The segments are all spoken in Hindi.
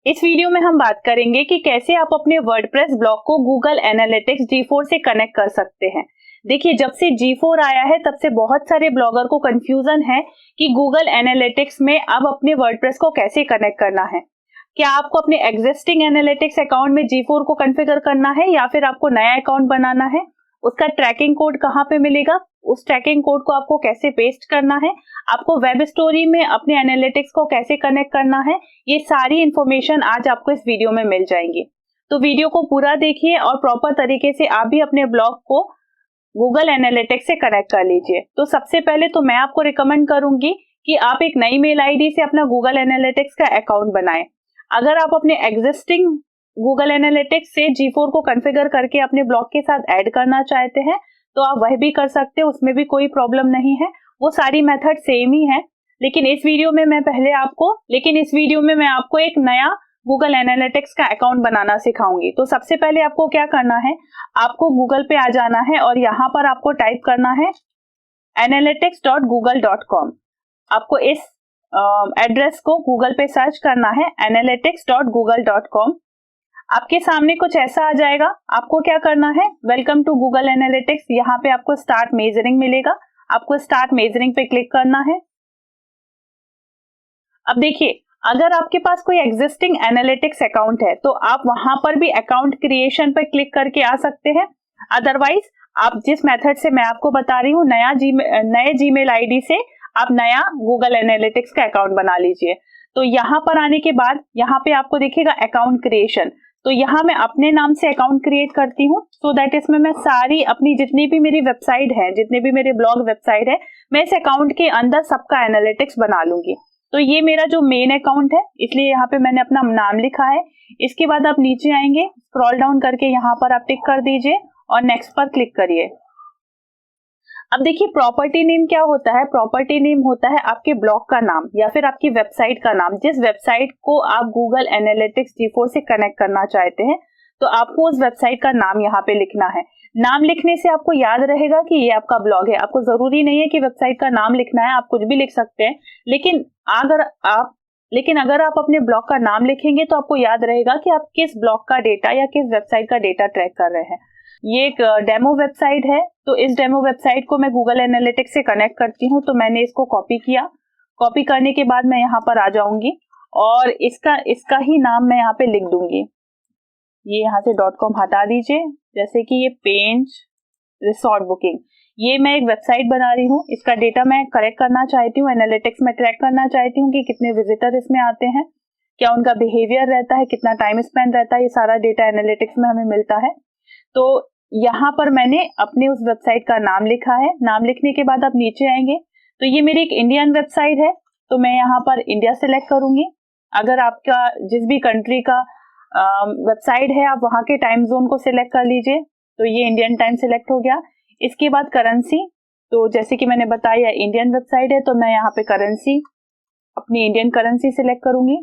इस वीडियो में हम बात करेंगे कि कैसे आप अपने वर्डप्रेस ब्लॉग को गूगल एनालिटिक्स G4 से कनेक्ट कर सकते हैं। देखिए, जब से G4 आया है तब से बहुत सारे ब्लॉगर को कंफ्यूजन है कि गूगल एनालिटिक्स में अब अपने वर्डप्रेस को कैसे कनेक्ट करना है। क्या आपको अपने एग्जिस्टिंग एनालिटिक्स अकाउंट में G4 को कॉन्फ़िगर करना है या फिर आपको नया अकाउंट बनाना है? उसका ट्रैकिंग कोड कहाँ पे मिलेगा? उस ट्रैकिंग कोड को आपको कैसे पेस्ट करना है? आपको वेब स्टोरी में अपने एनालिटिक्स को कैसे कनेक्ट करना है? ये सारी इंफॉर्मेशन आज आपको इस वीडियो में मिल जाएंगी। तो वीडियो को पूरा देखिए और प्रॉपर तरीके से आप भी अपने ब्लॉग को गूगल एनालिटिक्स से कनेक्ट कर लीजिए। तो सबसे पहले तो मैं आपको रिकमेंड करूंगी कि आप एक नई मेल आईडी से अपना गूगल एनालिटिक्स का अकाउंट बनाएं। अगर आप अपने एग्जिस्टिंग गूगल एनालिटिक्स से G4 को कॉन्फ़िगर करके अपने ब्लॉग के साथ ऐड करना चाहते हैं तो आप वह भी कर सकते हैं, उसमें भी कोई प्रॉब्लम नहीं है। वो सारी मेथड सेम ही है। लेकिन इस वीडियो में मैं आपको एक नया गूगल एनालिटिक्स का अकाउंट बनाना सिखाऊंगी। तो सबसे पहले आपको क्या करना है, आपको गूगल पे आ जाना है और यहाँ पर आपको टाइप करना है analytics.google.com। आपको इस एड्रेस को गूगल पे सर्च करना है analytics.google.com। आपके सामने कुछ ऐसा आ जाएगा। आपको क्या करना है, वेलकम टू गूगल एनालिटिक्स, यहाँ पे आपको स्टार्ट मेजरिंग मिलेगा। आपको स्टार्ट मेजरिंग पे क्लिक करना है। अब देखिए, अगर आपके पास कोई एग्जिस्टिंग एनालिटिक्स अकाउंट है तो आप वहां पर भी अकाउंट क्रिएशन पर क्लिक करके आ सकते हैं। अदरवाइज आप जिस मेथड से मैं आपको बता रही हूँ, नए जीमेल आईडी से आप नया गूगल एनालिटिक्स का अकाउंट बना लीजिए। तो यहाँ पर आने के बाद यहाँ पे आपको दिखेगा अकाउंट क्रिएशन। तो यहाँ मैं अपने नाम से अकाउंट क्रिएट करती हूँ, सो दैट इसमें मैं सारी अपनी जितनी भी मेरी वेबसाइट है, जितने भी मेरे ब्लॉग वेबसाइट है, मैं इस अकाउंट के अंदर सबका एनालिटिक्स बना लूंगी। तो ये मेरा जो मेन अकाउंट है, इसलिए यहाँ पे मैंने अपना नाम लिखा है। इसके बाद आप नीचे आएंगे, स्क्रॉल डाउन करके यहाँ पर आप टिक कर दीजिए और नेक्स्ट पर क्लिक करिए। अब देखिए, प्रॉपर्टी नेम क्या होता है? प्रॉपर्टी नेम होता है आपके ब्लॉग का नाम या फिर आपकी वेबसाइट का नाम। जिस वेबसाइट को आप गूगल एनालिटिक्स G4 से कनेक्ट करना चाहते हैं तो आपको उस वेबसाइट का नाम यहाँ पे लिखना है। नाम लिखने से आपको याद रहेगा कि ये आपका ब्लॉग है। आपको जरूरी नहीं है कि वेबसाइट का नाम लिखना है, आप कुछ भी लिख सकते हैं। लेकिन अगर आप अपने ब्लॉग का नाम लिखेंगे तो आपको याद रहेगा कि आप किस ब्लॉग का डेटा या किस वेबसाइट का डेटा ट्रैक कर रहे हैं। ये एक डेमो वेबसाइट है, तो इस डेमो वेबसाइट को मैं गूगल एनालिटिक्स से कनेक्ट करती हूँ। तो मैंने इसको कॉपी किया। कॉपी करने के बाद मैं यहाँ पर आ जाऊंगी और इसका ही नाम मैं यहाँ पे लिख दूंगी। ये यहाँ से .com हटा दीजिए। जैसे कि ये पेंच रिसोर्ट बुकिंग, ये मैं एक वेबसाइट बना रही हूँ। इसका डेटा मैं कलेक्ट करना चाहती हूँ, एनालिटिक्स में ट्रैक करना चाहती हूँ कि कितने विजिटर इसमें आते हैं, क्या उनका बिहेवियर रहता है, कितना टाइम स्पेंड रहता है। ये सारा डेटा एनालिटिक्स में हमें मिलता है। तो यहाँ पर मैंने अपने उस वेबसाइट का नाम लिखा है। नाम लिखने के बाद आप नीचे आएंगे तो ये मेरी एक इंडियन वेबसाइट है, तो मैं यहाँ पर इंडिया सेलेक्ट करूंगी। अगर आपका जिस भी कंट्री का वेबसाइट है, आप वहाँ के टाइम जोन को सिलेक्ट कर लीजिए। तो ये इंडियन टाइम सिलेक्ट हो गया। इसके बाद करेंसी, तो जैसे कि मैंने बताया इंडियन वेबसाइट है तो मैं यहाँ पे करेंसी, अपनी इंडियन करेंसी सिलेक्ट करूंगी,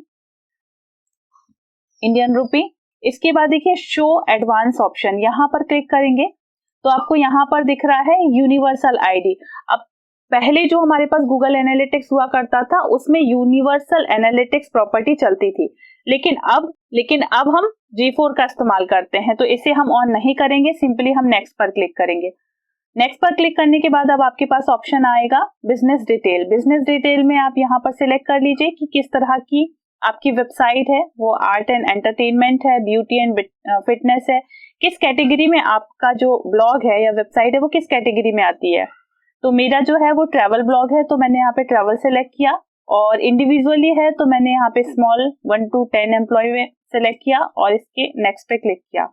इंडियन रुपी। इसके बाद देखिए शो एडवांस ऑप्शन, यहाँ पर क्लिक करेंगे तो आपको यहाँ पर दिख रहा है यूनिवर्सल आईडी। अब पहले जो हमारे पास गूगल एनालिटिक्स हुआ करता था उसमें यूनिवर्सल एनालिटिक्स प्रॉपर्टी चलती थी, लेकिन अब हम G4 का इस्तेमाल करते हैं तो इसे हम ऑन नहीं करेंगे। सिंपली हम नेक्स्ट पर क्लिक करेंगे। नेक्स्ट पर क्लिक करने के बाद अब आपके पास ऑप्शन आएगा बिजनेस डिटेल। बिजनेस डिटेल में आप यहाँ पर सिलेक्ट कर लीजिए कि किस तरह की आपकी वेबसाइट है, वो आर्ट एंड एंटरटेनमेंट है, ब्यूटी एंड फिटनेस है, किस कैटेगरी में आपका जो ब्लॉग है या वेबसाइट है वो किस कैटेगरी में आती है। तो मेरा जो है वो ट्रैवल ब्लॉग है, तो मैंने यहाँ पे ट्रैवल सेलेक्ट किया। और इंडिविजुअली है तो मैंने यहाँ पे स्मॉल 1 to 10 एम्प्लॉय में सेलेक्ट किया और इसके नेक्स्ट पे क्लिक किया।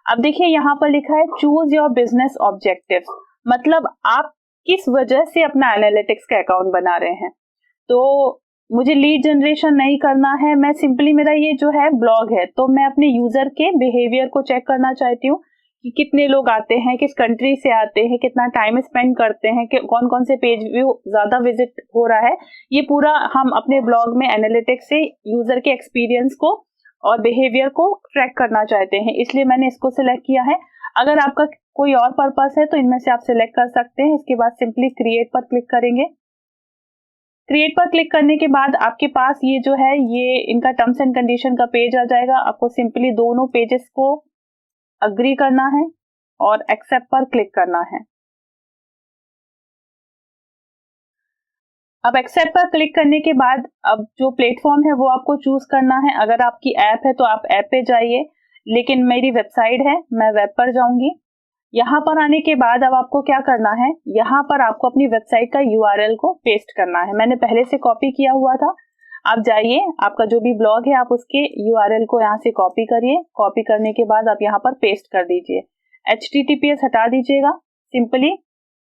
अब देखिए यहाँ पर लिखा है चूज योर बिजनेस ऑब्जेक्टिव्स, मतलब आप किस वजह से अपना एनालिटिक्स का अकाउंट बना रहे हैं। तो मुझे लीड जनरेशन नहीं करना है, मैं सिंपली, मेरा ये जो है ब्लॉग है तो मैं अपने यूजर के बिहेवियर को चेक करना चाहती हूँ कि कितने लोग आते हैं, किस कंट्री से आते हैं, कितना टाइम स्पेंड करते हैं, कौन कौन से पेज व्यू ज्यादा विजिट हो रहा है। ये पूरा हम अपने ब्लॉग में एनालिटिक्स से यूजर के एक्सपीरियंस को और बिहेवियर को ट्रैक करना चाहते हैं, इसलिए मैंने इसको सिलेक्ट किया है। अगर आपका कोई और पर्पस है तो इनमें से आप सिलेक्ट कर सकते हैं। इसके बाद सिंपली क्रिएट पर क्लिक करेंगे। क्रिएट पर क्लिक करने के बाद आपके पास ये जो है ये इनका टर्म्स एंड कंडीशन का पेज आ जाएगा। आपको सिंपली दोनों पेजेस को अग्री करना है और एक्सेप्ट पर क्लिक करना है। अब एक्सेप्ट पर क्लिक करने के बाद अब जो प्लेटफॉर्म है वो आपको चूज करना है। अगर आपकी ऐप है तो आप ऐप पे जाइए, लेकिन मेरी वेबसाइट है, मैं वेब पर जाऊंगी। यहाँ पर आने के बाद अब आपको क्या करना है, यहाँ पर आपको अपनी वेबसाइट का यूआरएल को पेस्ट करना है। मैंने पहले से कॉपी किया हुआ था। आप जाइए, आपका जो भी ब्लॉग है आप उसके यूआरएल को यहाँ से कॉपी करिए। कॉपी करने के बाद आप यहाँ पर पेस्ट कर दीजिए। HTTPS हटा दीजिएगा सिंपली,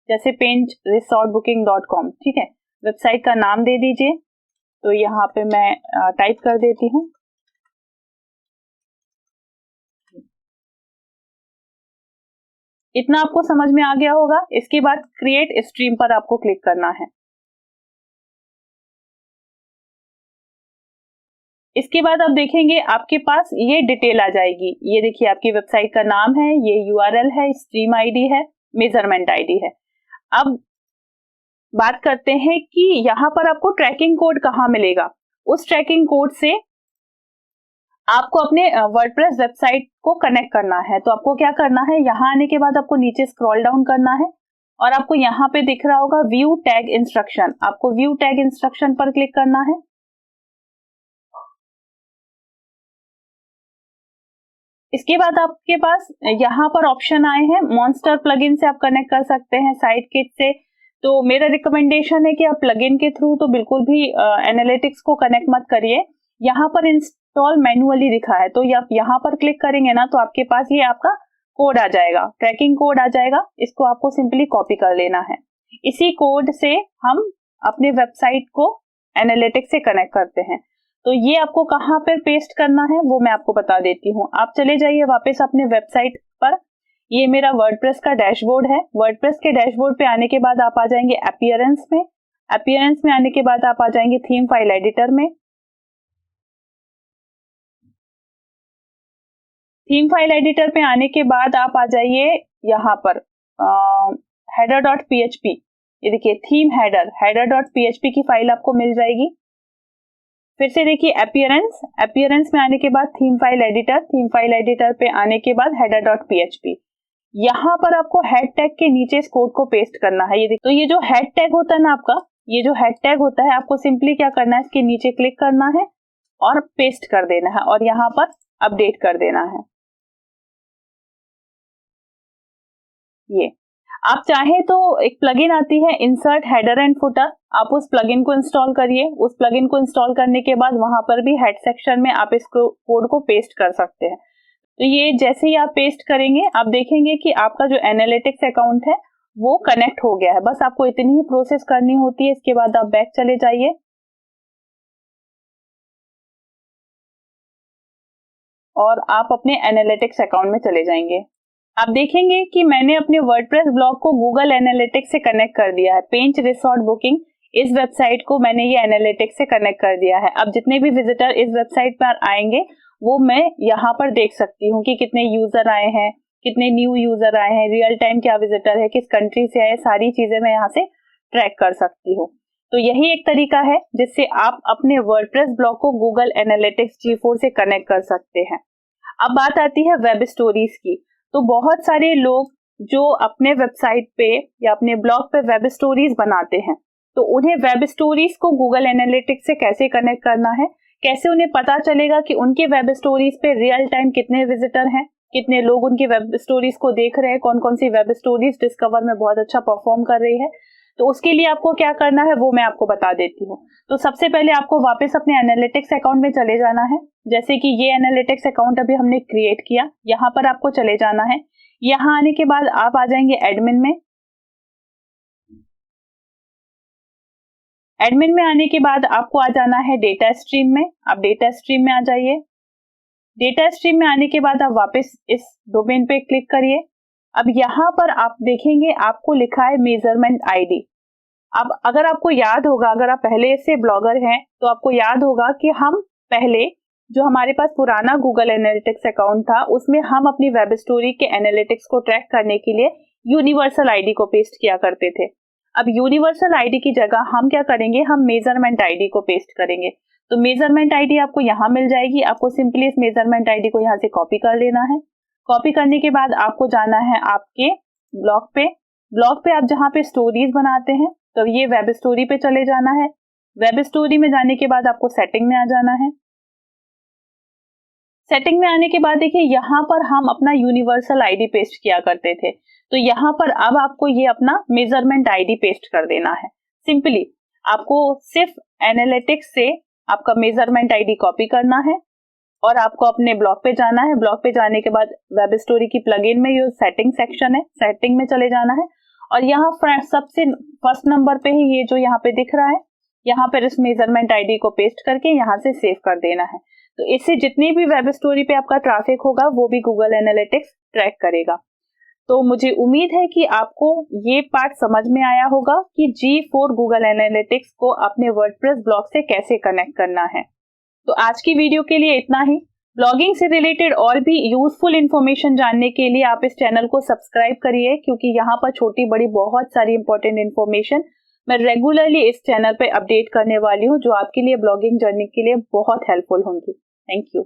जैसे paintresortbooking.com, ठीक है। वेबसाइट का नाम दे दीजिए, तो यहाँ पे मैं टाइप कर देती हूँ। इतना आपको समझ में आ गया होगा। इसके बाद क्रिएट स्ट्रीम पर आपको क्लिक करना है। इसके बाद आप देखेंगे आपके पास ये डिटेल आ जाएगी। ये देखिए आपकी वेबसाइट का नाम है, ये यूआरएल है, स्ट्रीम आईडी है, मेजरमेंट आईडी है। अब बात करते हैं कि यहाँ पर आपको ट्रैकिंग कोड कहाँ मिलेगा। उस ट्रैकिंग कोड से आपको अपने वर्डप्रेस वेबसाइट को कनेक्ट करना है। तो आपको क्या करना है, यहाँ आने के बाद आपको नीचे स्क्रॉल डाउन करना है और आपको यहाँ पे दिख रहा होगा व्यू टैग इंस्ट्रक्शन। आपको व्यू टैग इंस्ट्रक्शन पर क्लिक करना है। इसके बाद आपके पास यहाँ पर ऑप्शन आए हैं, मॉन्स्टर प्लगइन से आप कनेक्ट कर सकते हैं, साइडकिट से। तो मेरा रिकमेंडेशन है कि आप प्लगइन के थ्रू तो बिल्कुल भी एनालिटिक्स को कनेक्ट मत करिए। यहाँ पर इंस्टॉल मैन्युअली दिखा है, तो आप यहाँ पर क्लिक करेंगे ना तो आपके पास ये आपका कोड आ जाएगा, ट्रैकिंग कोड आ जाएगा। इसको आपको सिंपली कॉपी कर लेना है। इसी कोड से हम अपने वेबसाइट को एनालिटिक्स से कनेक्ट करते हैं। तो ये आपको कहाँ पर पेस्ट करना है वो मैं आपको बता देती हूँ। आप चले जाइए वापस अपने वेबसाइट पर। ये मेरा वर्डप्रेस का डैशबोर्ड है। वर्डप्रेस के डैशबोर्ड पे आने के बाद आप आ जाएंगे अपीयरेंस में। अपीयरेंस में आने के बाद आप आ जाएंगे थीम फाइल एडिटर में। थीम फाइल एडिटर पे आने के बाद आप आ जाइए यहाँ पर header.php। ये देखिए थीम header.php की फाइल आपको मिल जाएगी। फिर से देखिए अपीयरेंस में आने के बाद थीम फाइल एडिटर पे आने के बाद header.php। यहाँ पर आपको हेड टैग के नीचे इस कोड को पेस्ट करना है। ये तो ये जो हेड टैग होता है ना आपका, ये जो हेड टैग होता है आपको सिंपली क्या करना है, इसके नीचे क्लिक करना है और पेस्ट कर देना है और यहाँ पर अपडेट कर देना है। ये आप चाहे तो एक प्लगइन आती है इंसर्ट हेडर एंड फुटर, आप उस प्लगइन को इंस्टॉल करिए। उस प्लगइन को इंस्टॉल करने के बाद वहां पर भी हेड सेक्शन में आप इस कोड को पेस्ट कर सकते हैं। तो ये जैसे ही आप पेस्ट करेंगे आप देखेंगे कि आपका जो एनालिटिक्स अकाउंट है वो कनेक्ट हो गया है। बस आपको इतनी ही प्रोसेस करनी होती है। इसके बाद आप बैक चले जाइए और आप अपने एनालिटिक्स अकाउंट में चले जाएंगे। आप देखेंगे कि मैंने अपने वर्डप्रेस ब्लॉग को गूगल एनालिटिक्स से कनेक्ट कर दिया है। पेंच रिसोर्ट बुकिंग इस वेबसाइट को मैंने ये एनालिटिक्स से कनेक्ट कर दिया है। अब जितने भी विजिटर इस वेबसाइट पर आएंगे वो मैं यहाँ पर देख सकती हूँ कि कितने यूजर आए हैं, कितने न्यू यूजर आए हैं, रियल टाइम क्या विजिटर है, किस कंट्री से आए, सारी चीजें मैं यहाँ से ट्रैक कर सकती हूँ। तो यही एक तरीका है जिससे आप अपने वर्डप्रेस ब्लॉग को गूगल एनालिटिक्स G4 से कनेक्ट कर सकते हैं। अब बात आती है वेब स्टोरीज की। तो बहुत सारे लोग जो अपने वेबसाइट पे या अपने ब्लॉग पे वेब स्टोरीज बनाते हैं, तो उन्हें वेब स्टोरीज को गूगल एनालिटिक्स से कैसे कनेक्ट करना है, कैसे उन्हें पता चलेगा कि उनके वेब स्टोरीज पे रियल टाइम कितने विजिटर हैं, कितने लोग उनकी वेब स्टोरीज को देख रहे हैं, कौन कौन सी वेब स्टोरीज डिस्कवर में बहुत अच्छा परफॉर्म कर रही है। तो उसके लिए आपको क्या करना है वो मैं आपको बता देती हूँ। तो सबसे पहले आपको वापस अपने एनालिटिक्स अकाउंट में चले जाना है। जैसे कि ये एनालिटिक्स अकाउंट अभी हमने क्रिएट किया, यहाँ पर आपको चले जाना है। यहाँ आने के बाद आप आ जाएंगे एडमिन में। एडमिन में आने के बाद आपको आ जाना है डेटा स्ट्रीम में। आप डेटा स्ट्रीम में आ जाइए। डेटा स्ट्रीम में आने के बाद आप वापस इस डोमेन पे क्लिक करिए। अब यहाँ पर आप देखेंगे आपको लिखा है मेजरमेंट आईडी। अब अगर आपको याद होगा, अगर आप पहले से ब्लॉगर हैं तो आपको याद होगा कि हम पहले जो हमारे पास पुराना गूगल एनालिटिक्स अकाउंट था उसमें हम अपनी वेब स्टोरी के एनालिटिक्स को ट्रैक करने के लिए यूनिवर्सल आईडी को पेस्ट किया करते थे। अब यूनिवर्सल आईडी की जगह हम क्या करेंगे, हम मेजरमेंट आईडी को पेस्ट करेंगे। तो मेजरमेंट आईडी आपको यहाँ मिल जाएगी, आपको सिंपली इस मेजरमेंट आईडी को यहाँ से कॉपी कर लेना है। कॉपी करने के बाद आपको जाना है आपके ब्लॉग पे। ब्लॉग पे आप जहाँ पे स्टोरीज बनाते हैं, तो ये वेब स्टोरी पे चले जाना है। वेब स्टोरी में जाने के बाद आपको सेटिंग में आ जाना है। सेटिंग में आने के बाद देखिए यहाँ पर हम अपना यूनिवर्सल आईडी पेस्ट किया करते थे, तो यहाँ पर अब आपको ये अपना मेजरमेंट आईडी पेस्ट कर देना है। सिंपली आपको सिर्फ एनालिटिक्स से आपका मेजरमेंट आईडी कॉपी करना है और आपको अपने ब्लॉग पे जाना है। ब्लॉग पे जाने के बाद वेब स्टोरी की प्लगइन में ये सेटिंग सेक्शन है, सेटिंग में चले जाना है और यहाँ सबसे फर्स्ट नंबर पे ही ये जो यहाँ पे दिख रहा है, यहाँ पर इस मेजरमेंट आईडी को पेस्ट करके यहाँ से सेव कर देना है। तो इससे जितनी भी वेब स्टोरी पे आपका ट्रैफिक होगा वो भी गूगल एनालिटिक्स ट्रैक करेगा। तो मुझे उम्मीद है कि आपको ये पार्ट समझ में आया होगा कि G4 गूगल एनालिटिक्स को अपने वर्डप्रेस ब्लॉग से कैसे कनेक्ट करना है। तो आज की वीडियो के लिए इतना ही। ब्लॉगिंग से रिलेटेड और भी यूजफुल इंफॉर्मेशन जानने के लिए आप इस चैनल को सब्सक्राइब करिए, क्योंकि यहाँ पर छोटी बड़ी बहुत सारी इंपॉर्टेंट इंफॉर्मेशन मैं रेगुलरली इस चैनल पे अपडेट करने वाली हूँ, जो आपके लिए ब्लॉगिंग जर्नी के लिए बहुत हेल्पफुल होंगी। Thank you.